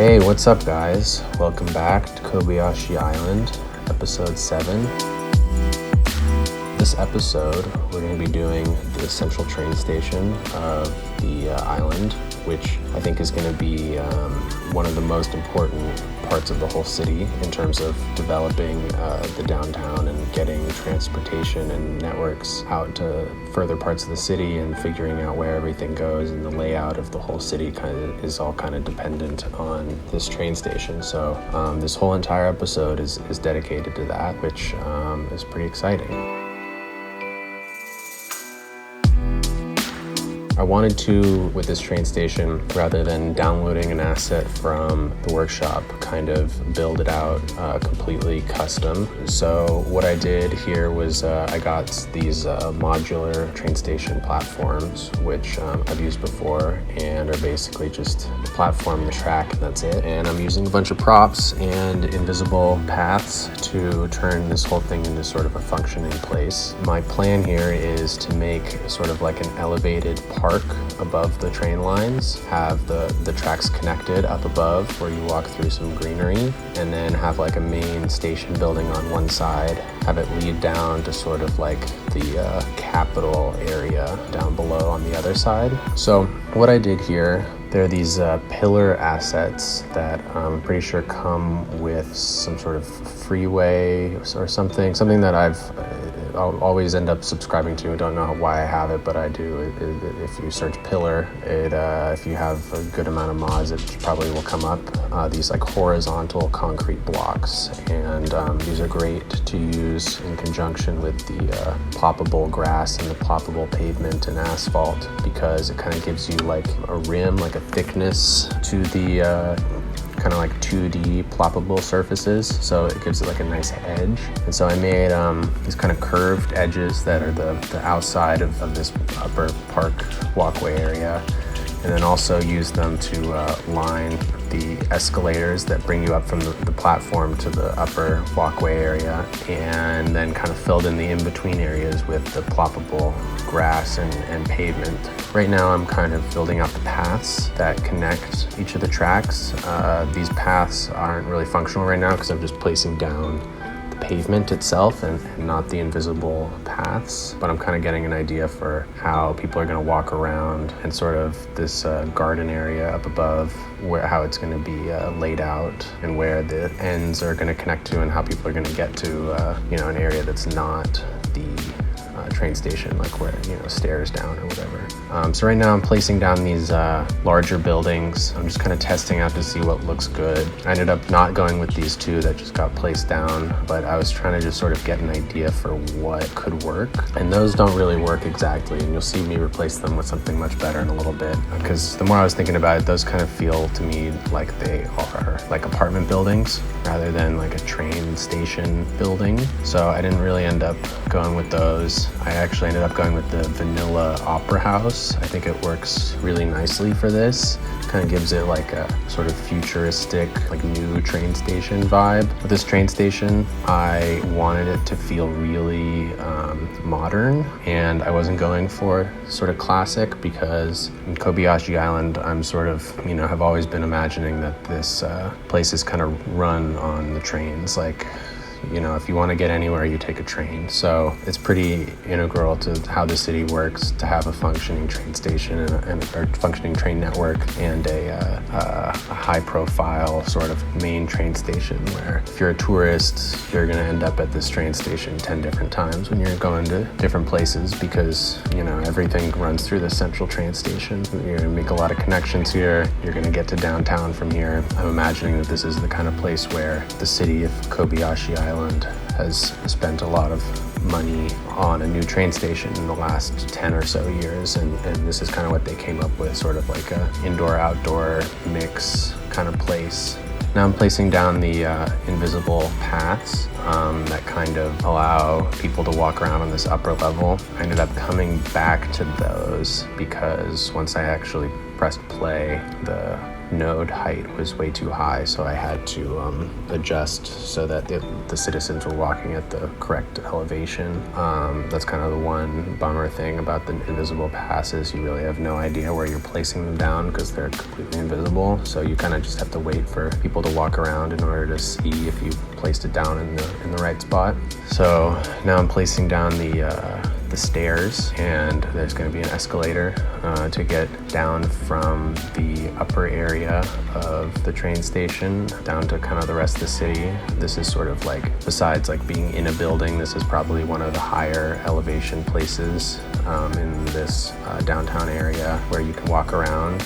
Hey, what's up guys? Welcome back to Kobayashi Island, episode 7. This episode, we're going to be doing the central train station of the island, which I think is going to be one of the most important parts of the whole city in terms of developing the downtown and getting transportation and networks out to further parts of the city and figuring out where everything goes, and the layout of the whole city is all dependent on this train station. So this whole entire episode is dedicated to that, which is pretty exciting. I wanted to, with this train station, rather than downloading an asset from the workshop, kind of build it out completely custom. So what I did here was I got these modular train station platforms, which I've used before, and are basically just the platform, the track, and that's it. And I'm using a bunch of props and invisible paths to turn this whole thing into sort of a functioning place. My plan here is to make sort of like an elevated park above the train lines, have the tracks connected up above where you walk through some greenery, and then have like a main station building on one side, have it lead down to sort of like the Capitol area down below on the other side. So what I did here, there are these pillar assets that I'm pretty sure come with some sort of freeway or something that I'll always end up subscribing to. I don't know why I have it, but I do. If you search pillar, if you have a good amount of mods, it probably will come up. These like horizontal concrete blocks, and these are great to use in conjunction with the ploppable grass and the ploppable pavement and asphalt, because it kind of gives you like a rim, like a thickness to the kind of like 2D ploppable surfaces, so it gives it like a nice edge. And so I made these kind of curved edges that are the outside of this upper park walkway area, and then also use them to line the escalators that bring you up from the platform to the upper walkway area, and then kind of filled in the in-between areas with the ploppable grass and pavement. Right now I'm kind of building out the paths that connect each of the tracks. These paths aren't really functional right now because I'm just placing down the pavement itself and not the invisible paths, but I'm kind of getting an idea for how people are going to walk around, and sort of this garden area up above, how it's going to be laid out, and where the ends are going to connect to, and how people are going to get to an area that's not the train station, like where, stairs down or whatever. So right now I'm placing down these larger buildings. I'm just kind of testing out to see what looks good. I ended up not going with these two that just got placed down, but I was trying to just sort of get an idea for what could work. And those don't really work exactly, and you'll see me replace them with something much better in a little bit, because the more I was thinking about it, those kind of feel to me like they are like apartment buildings rather than like a train station building. So I didn't really end up going with those. I actually ended up going with the vanilla opera house. I think it works really nicely for this. Kind of gives it like a sort of futuristic, like new train station vibe. With this train station, I wanted it to feel really modern, and I wasn't going for sort of classic, because in Kobayashi Island, I'm sort of, have always been imagining that this place is kind of run on the trains. Like, if you want to get anywhere, you take a train. So it's pretty integral to how the city works to have a functioning train station and a functioning train network, and a high-profile sort of main train station, where if you're a tourist, you're going to end up at this train station 10 different times when you're going to different places, because, everything runs through the central train station. You're going to make a lot of connections here. You're going to get to downtown from here. I'm imagining that this is the kind of place where the city of Kobayashi Island has spent a lot of money on a new train station in the last 10 or so years, and this is kind of what they came up with, sort of like a indoor-outdoor mix kind of place. Now I'm placing down the invisible paths that kind of allow people to walk around on this upper level. I ended up coming back to those because once I actually pressed play, the node height was way too high, so I had to adjust so that the citizens were walking at the correct elevation. That's kind of the one bummer thing about the invisible passes. You really have no idea where you're placing them down because they're completely invisible, so you kind of just have to wait for people to walk around in order to see if you placed it down in the right spot. So now I'm placing down the stairs, and there's going to be an escalator to get down from the upper area of the train station down to kind of the rest of the city. This is sort of like, besides like being in a building, this is probably one of the higher elevation places in this downtown area where you can walk around.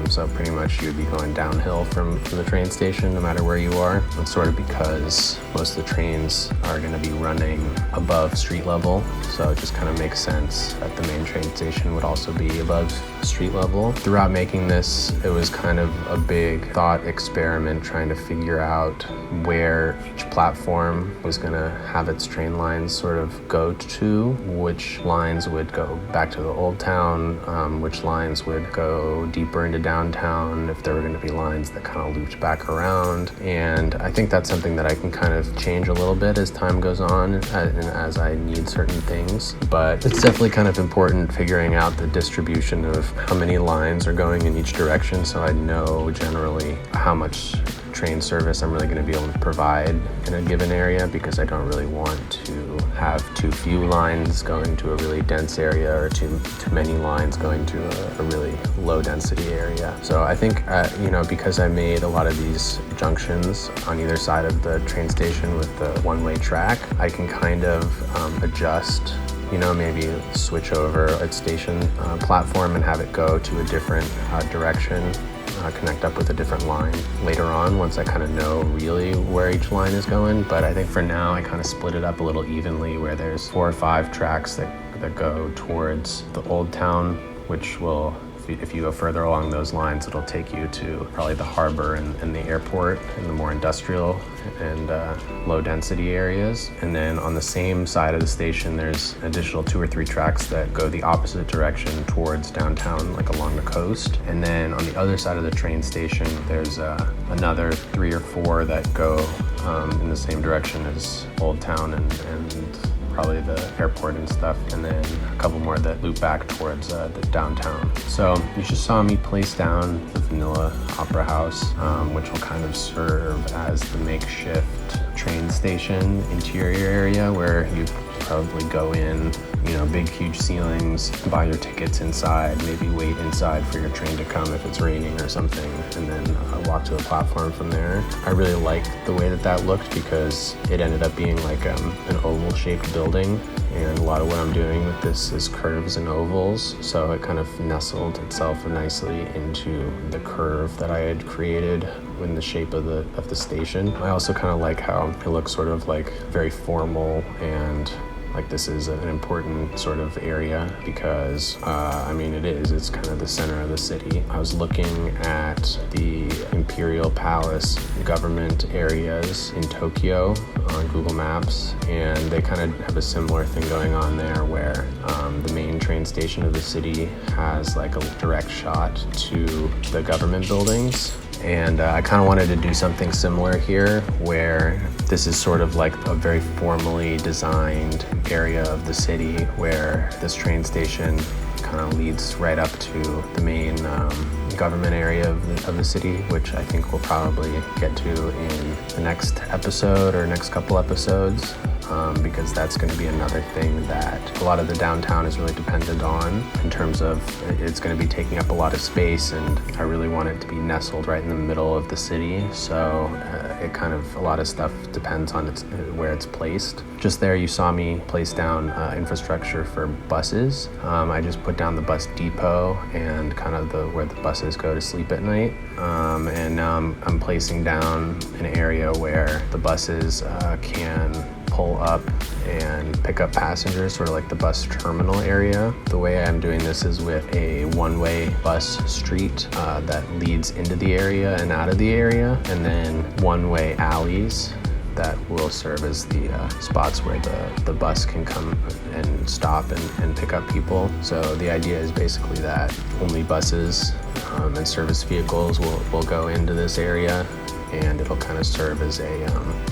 So pretty much you'd be going downhill from the train station no matter where you are. It's sort of because most of the trains are going to be running above street level, so it just kind of makes sense that the main train station would also be above street level. Throughout making this, it was kind of a big thought experiment trying to figure out where each platform was going to have its train lines sort of go to, which lines would go back to the old town, which lines would go deeper into downtown, if there were going to be lines that kind of looped back around. And I think that's something that I can kind of change a little bit as time goes on and as I need certain things. But it's definitely kind of important figuring out the distribution of how many lines are going in each direction, so I know generally how much train service I'm really going to be able to provide in a given area, because I don't really want to have too few lines going to a really dense area or too many lines going to a really low density area. So I think, because I made a lot of these junctions on either side of the train station with the one-way track, I can kind of adjust, maybe switch over a station platform and have it go to a different direction, connect up with a different line later on once I kind of know really where each line is going. But I think for now I kind of split it up a little evenly, where there's 4 or 5 tracks that go towards the old town, which will, if you go further along those lines, it'll take you to probably the harbor and the airport and the more industrial and low density areas. And then on the same side of the station, there's an additional 2 or 3 tracks that go the opposite direction towards downtown, like along the coast. And then on the other side of the train station, there's another 3 or 4 that go in the same direction as Old Town and probably the airport and stuff, and then a couple more that loop back towards the downtown. So you just saw me place down the vanilla opera house, which will kind of serve as the makeshift train station interior area, where you probably go in, big huge ceilings, buy your tickets inside, maybe wait inside for your train to come if it's raining or something, and then walk to the platform from there. I really liked the way that looked, because it ended up being like an oval shaped building, and a lot of what I'm doing with this is curves and ovals, so it kind of nestled itself nicely into the curve that I had created in the shape of the station. I also kind of like how it looks sort of like very formal, and like this is an important sort of area because, it's kind of the center of the city. I was looking at the Imperial Palace government areas in Tokyo on Google Maps, and they kind of have a similar thing going on there, where the main train station of the city has like a direct shot to the government buildings. And I kind of wanted to do something similar here, where this is sort of like a very formally designed area of the city, where this train station kind of leads right up to the main government area of the city, which I think we'll probably get to in the next episode or next couple episodes. Because that's going to be another thing that a lot of the downtown is really dependent on, in terms of it's going to be taking up a lot of space, and I really want it to be nestled right in the middle of the city. So a lot of stuff depends on where it's placed. Just there you saw me place down infrastructure for buses. I just put down the bus depot and kind of where the buses go to sleep at night. And now I'm placing down an area where the buses can pull up and pick up passengers, sort of like the bus terminal area. The way I'm doing this is with a one-way bus street that leads into the area and out of the area, and then one-way alleys that will serve as the spots where the bus can come and stop and pick up people. So the idea is basically that only buses and service vehicles will go into this area, and it'll kind of serve as a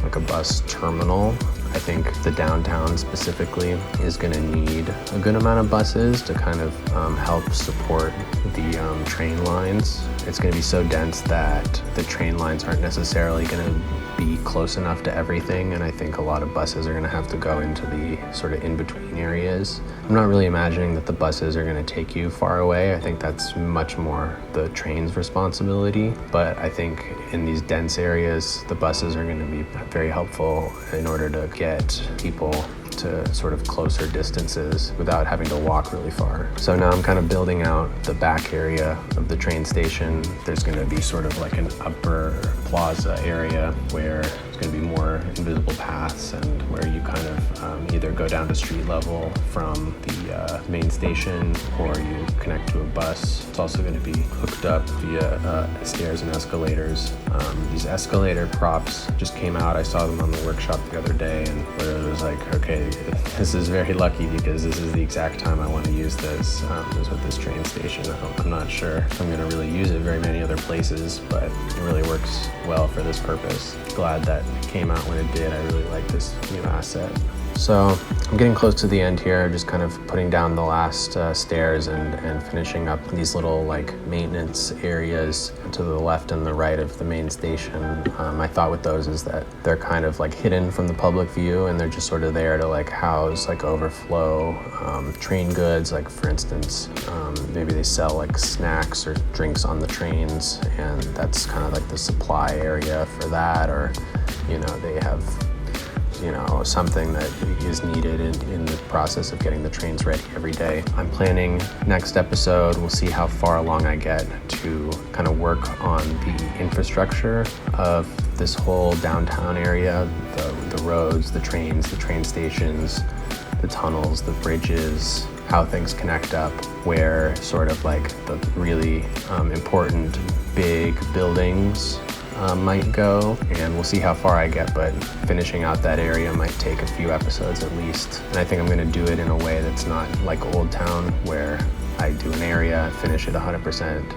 like a bus terminal. I think the downtown specifically is going to need a good amount of buses to kind of help support the train lines. It's going to be so dense that the train lines aren't necessarily going to be close enough to everything, and I think a lot of buses are going to have to go into the sort of in-between areas. I'm not really imagining that the buses are going to take you far away. I think that's much more the train's responsibility, but I think in these dense areas, the buses are going to be very helpful in order to get people to sort of closer distances without having to walk really far. So now I'm kind of building out the back area of the train station. There's going to be sort of like an upper plaza area where there's going to be more invisible paths, and where you kind of either go down to street level from the main station, or you connect to a bus. It's also going to be hooked up via stairs and escalators. These escalator props just came out. I saw them on the workshop the other day, and literally was like, okay, this is very lucky because this is the exact time I want to use this, is with this train station. I'm not sure if I'm going to really use it very many other places, but it really works well for this purpose. Glad that it came out when it did. I really like this new asset. So I'm getting close to the end here, just kind of putting down the last stairs and finishing up these little like maintenance areas to the left and the right of the main station. My thought with those is that they're kind of like hidden from the public view, and they're just sort of there to like house like overflow train goods. Like for instance, maybe they sell like snacks or drinks on the trains, and that's kind of like the supply area for that. Or, you know, they have something that is needed in the process of getting the trains ready every day. I'm planning next episode, we'll see how far along I get to kind of work on the infrastructure of this whole downtown area, the roads, the trains, the train stations, the tunnels, the bridges, how things connect up, where sort of like the really important big buildings might go, and we'll see how far I get, but finishing out that area might take a few episodes at least. And I think I'm going to do it in a way that's not like Old Town, where I do an area, finish it 100%,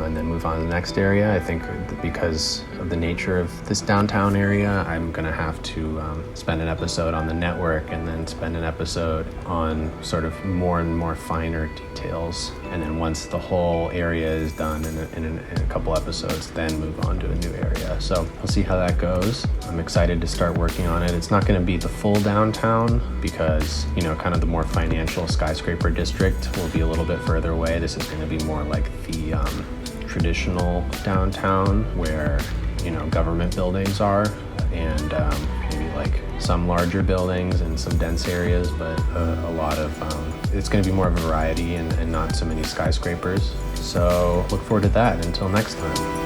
and then move on to the next area. I think because of the nature of this downtown area, I'm going to have to spend an episode on the network, and then spend an episode on sort of more and more finer details. And then once the whole area is done in a couple episodes, then move on to a new area. So we'll see how that goes. I'm excited to start working on it. It's not going to be the full downtown because, you know, kind of the more financial skyscraper district will be a little bit further away. This is going to be more like the traditional downtown where, you know, government buildings are, and maybe like some larger buildings and some dense areas, but a lot of, it's going to be more of a variety and not so many skyscrapers. So look forward to that. Until next time.